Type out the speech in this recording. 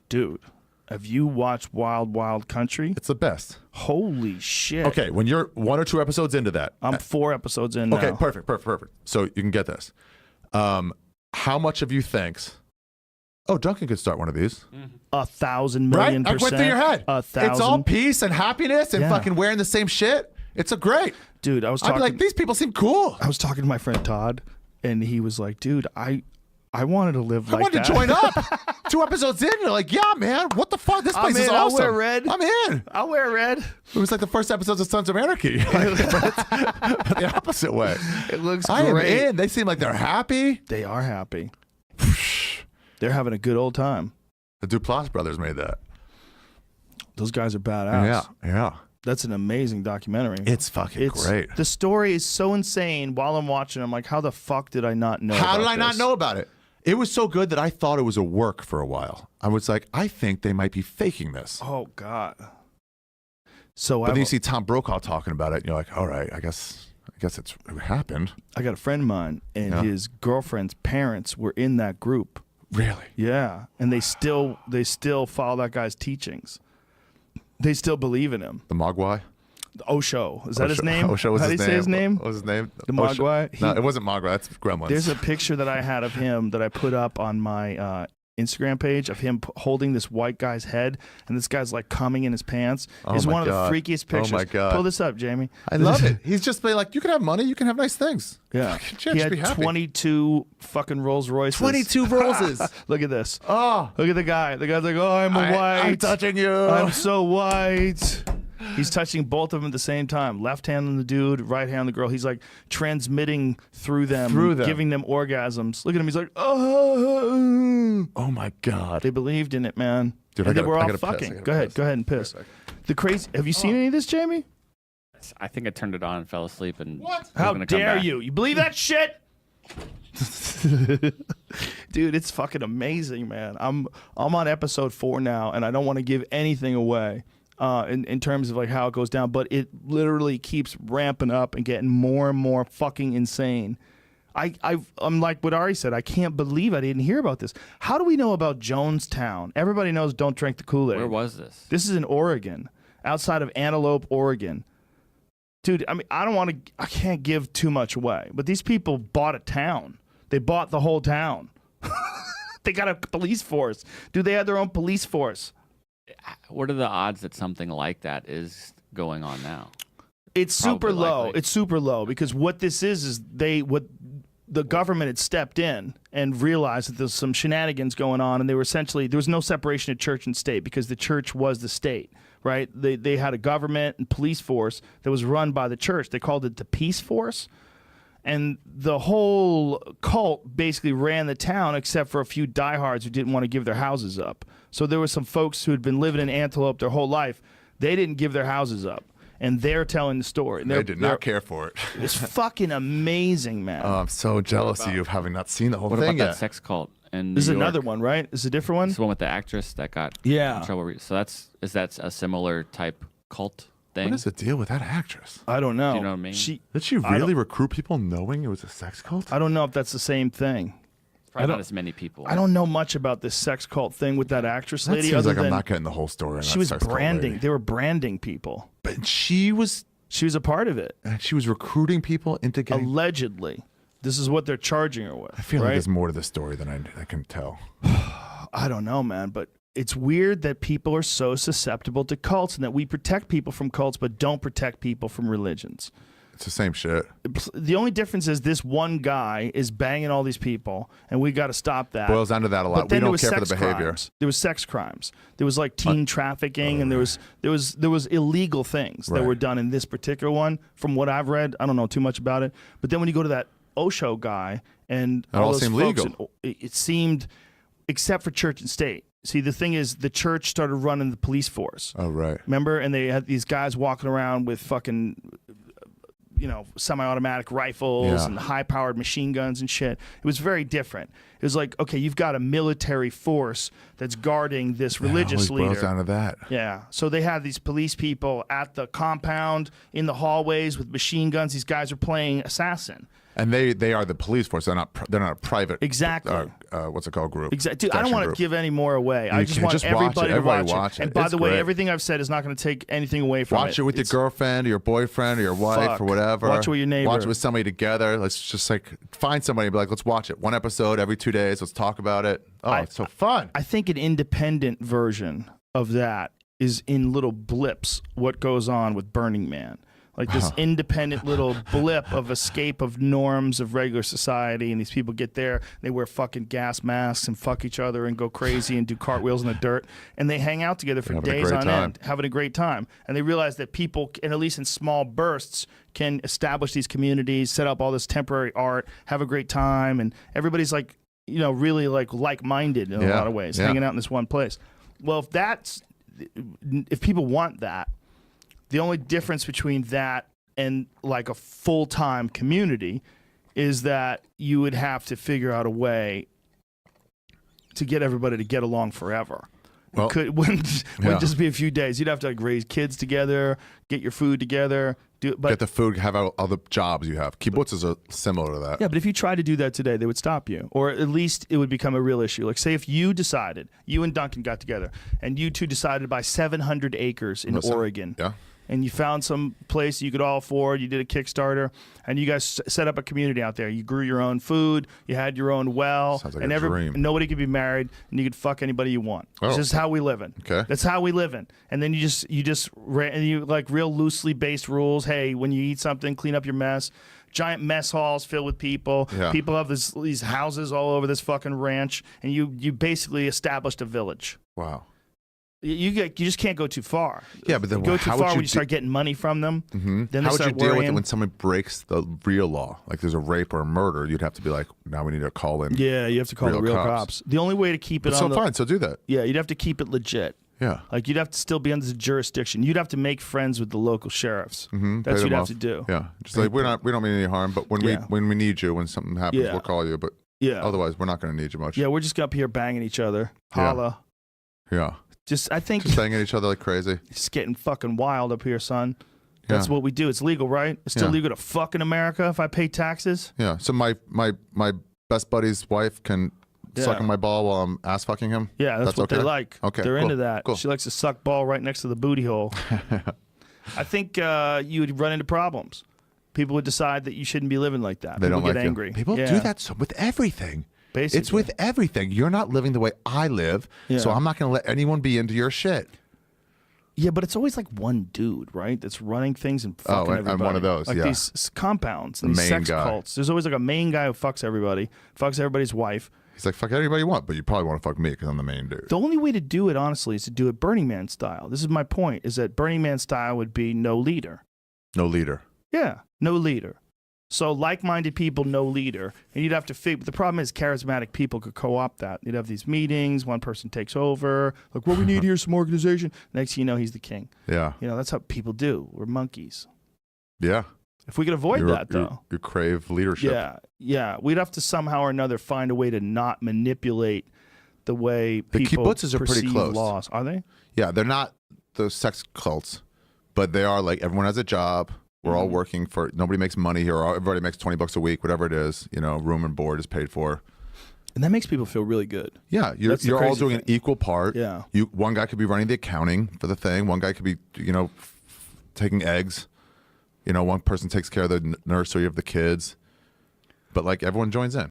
Dude, have you watched Wild Wild Country? It's the best. Holy shit. Okay, when you're 1 or 2 episodes into that. I'm 4 episodes in now. Okay, perfect. So you can get this. How much of you thinks, oh, Duncan could start one of these? 1,000 million right? percent. I went through your head. 1,000. It's all peace and happiness and fucking wearing the same shit. It's a great. Dude, I was talking. I'd be like, these people seem cool. I was talking to my friend Todd, and he was like, dude, I wanted to live like that. I wanted to join up. 2 episops in, you're like, yeah, man, what the fuck? This place is awesome. I'll wear red. I'm in. I'll wear red. It was like the first episodes of Sons of Anarchy. But the opposite way. It looks I am great. in. They seem like they're happy. They are happy. They're having a good old time. The Duplass brothers made that. Those guys are badass. Yeah. That's an amazing documentary. It's fucking great. The story is so insane. While I'm watching, I'm like, how the fuck did I not know How about did I not this? know about it? It was so good that I thought it was a work for a while. I was like, I think they might be faking this. Oh, God. So but then you see Tom Brokaw talking about it, and you're like, all right, I guess it happened. I got a friend of mine, and his girlfriend's parents were in that group. Really? Yeah, and they still follow that guy's teachings. They still believe in him. The Mogwai? Osho. Is that his name? Osho was How do his you name. say his name? What was his name? The Mogwai? No, it wasn't Mogwai. That's Gremlins. There's a picture that I had of him that I put up on my Instagram page of him holding this white guy's head, and this guy's like coming in his pants. It's one of the freakiest pictures. Oh my God. Pull this up, Jamie. I love it. He's just like, you can have money, you can have nice things. Yeah. He had 22 fucking Rolls Royces. 22 Rollses. Look at this. Oh. Look at the guy. The guy's like, oh, I'm white. I'm touching you. I'm so white. He's touching both of them at the same time. Left hand on the dude, right hand on the girl. He's like transmitting through them, giving them orgasms. Look at him. He's like, oh. Oh my God. They believed in it, man. Dude, and they were all fucking. Go ahead and piss. The crazy. Have you seen any of this, Jamie? I think I turned it on and fell asleep. And what? How dare you? You believe that shit? Dude, it's fucking amazing, man. I'm on episode 4 now, and I don't want to give anything away. In terms of like how it goes down, but it literally keeps ramping up and getting more and more fucking insane. I'm like what Ari said. I can't believe I didn't hear about this. How do we know about Jonestown? Everybody knows don't drink the Kool-Aid. Where was this? This is in Oregon, outside of Antelope, Oregon. Dude, I mean, I can't give too much away, but these people bought a town. They bought the whole town. They got a police force. Dude, they had their own police force. What are the odds that something like that is going on now? It's super low. It's super low because what this is what the government had stepped in and realized that there's some shenanigans going on, and they were essentially, there was no separation of church and state because the church was the state, right? They had a government and police force that was run by the church. They called it the Peace Force. And the whole cult basically ran the town except for a few diehards who didn't want to give their houses up. So there were some folks who had been living in Antelope their whole life. They didn't give their houses up. And they're telling the story. They did not care for it. It's fucking amazing, man. Oh, I'm so jealous of you of having not seen the whole thing yet. What about yet. that sex cult in This is New York? another one, right? This is a different one? This is the one with the actress that got in trouble. So is that a similar type cult thing? What is the deal with that actress? I don't know. Do you know what I mean? Did she really recruit people knowing it was a sex cult? I don't know if that's the same thing. Probably not as many people. I don't know much about this sex cult thing with that actress That lady. seems like I'm not getting the whole story. On She that was sex cult branding. lady. They were branding people. But she was a part of it. And she was recruiting people into getting. Allegedly. This is what they're charging her with. I feel right? like there's more to the story than I can tell. I don't know, man, but it's weird that people are so susceptible to cults and that we protect people from cults but don't protect people from religions. It's the same shit. The only difference is this one guy is banging all these people, and we got to stop that. Boils down to that a lot. We don't care for the behavior. Crimes. There was sex crimes. There was like teen trafficking, and there was illegal things that were done in this particular one. From what I've read, I don't know too much about it. But then when you go to that Osho guy and all those seemed folks, legal. it seemed, except for church and state. See, the thing is, the church started running the police force. Oh, right. Remember? And they had these guys walking around with fucking, semi-automatic rifles and high-powered machine guns and shit. It was very different. It was like, okay, you've got a military force that's guarding this religious leader. It boils down to that. Yeah. So they had these police people at the compound, in the hallways with machine guns. These guys are playing assassin. And they are the police force. They're not a private. Exactly. What's it called? Group. Exactly. Dude, I don't want to give any more away. I just want everybody to watch it. And by the way, everything I've said is not going to take anything away from it. Watch it with your girlfriend or your boyfriend or your wife or whatever. Watch it with your neighbor. Watch it with somebody together. Let's just like find somebody and be like, let's watch it. One episode every 2 days. Let's talk about it. Oh, it's so fun. I think an independent version of that is in little blips what goes on with Burning Man. Like this independent little blip of escape of norms of regular society, and these people get there, they wear fucking gas masks and fuck each other and go crazy and do cartwheels in the dirt, and they hang out together for days on end, having a great time. And they realize that people, and at least in small bursts, can establish these communities, set up all this temporary art, have a great time, and everybody's like, you know, really like-minded in a lot of ways, hanging out in this one place. Well, if people want that, the only difference between that and like a full-time community is that you would have to figure out a way to get everybody to get along forever. Well, it wouldn't just be a few days. You'd have to like raise kids together, get your food together, get the food, have other jobs you have. Kibbutzes are similar to that. Yeah, but if you tried to do that today, they would stop you, or at least it would become a real issue. Like, say if you and Duncan got together, and you two decided to buy 700 acres in Oregon. Yeah. And you found some place you could all afford, you did a Kickstarter, and you guys set up a community out there. You grew your own food, you had your own well, sounds like and a dream. Nobody could be married, and you could fuck anybody you want. This is how we live in. Okay. That's how we live in. And then you like real loosely based rules. Hey, when you eat something, clean up your mess. Giant mess halls filled with people. Yeah. People have these houses all over this fucking ranch, and you basically established a village. Wow. You just can't go too far. Yeah, but then go too far when you start getting money from them. Mm-hmm. Then how would you deal with it when someone breaks the real law? Like there's a rape or a murder, you'd have to be like, now we need to call in. Yeah, you have to call the real cops. The only way to keep it so do that. Yeah, you'd have to keep it legit. Yeah, like you'd have to still be under the jurisdiction. You'd have to make friends with the local sheriffs. Mm-hmm. That's what you'd have to do. Yeah, just like we don't mean any harm, but when we need you, when something happens, we'll call you. But otherwise, we're not going to need you much. Yeah, we're just up here banging each other. Holla. Yeah. I think just banging each other like crazy. Just getting fucking wild up here, son. That's what we do. It's legal, right? It's still legal to fuck in America if I pay taxes. Yeah. So my best buddy's wife can suck on my ball while I'm ass fucking him. Yeah, that's what they like. Okay, they're into that. Cool. She likes to suck ball right next to the booty hole. I think you would run into problems. People would decide that you shouldn't be living like that. They People don't get angry. People do that with everything. Basically. It's with everything. You're not living the way I live, so I'm not going to let anyone be into your shit. Yeah, but it's always like one dude, right? That's running things and fucking everybody. I'm one of those, like these compounds and these sex cults. There's always like a main guy who fucks everybody, fucks everybody's wife. He's like, fuck anybody you want, but you probably want to fuck me because I'm the main dude. The only way to do it, honestly, is to do it Burning Man style. This is my point, is that Burning Man style would be no leader. No leader. Yeah, no leader. So like-minded people, no leader. And you'd have to figure, the problem is charismatic people could co-opt that. You'd have these meetings, one person takes over, like, what we need here is some organization. Next thing you know, he's the king. Yeah. You know, that's how people do. We're monkeys. Yeah. If we could avoid that, though. You crave leadership. Yeah, yeah. We'd have to somehow or another find a way to not manipulate the way people kibbutzes are pretty close. Laws. Are they? Yeah, they're not those sex cults, but they are like everyone has a job. We're all working for, nobody makes money here. Everybody makes $20 a week, whatever it is. You know, room and board is paid for. And that makes people feel really good. Yeah, you're all doing an equal part. Yeah. One guy could be running the accounting for the thing. One guy could be, taking eggs. One person takes care of the nursery of the kids. But like everyone joins in.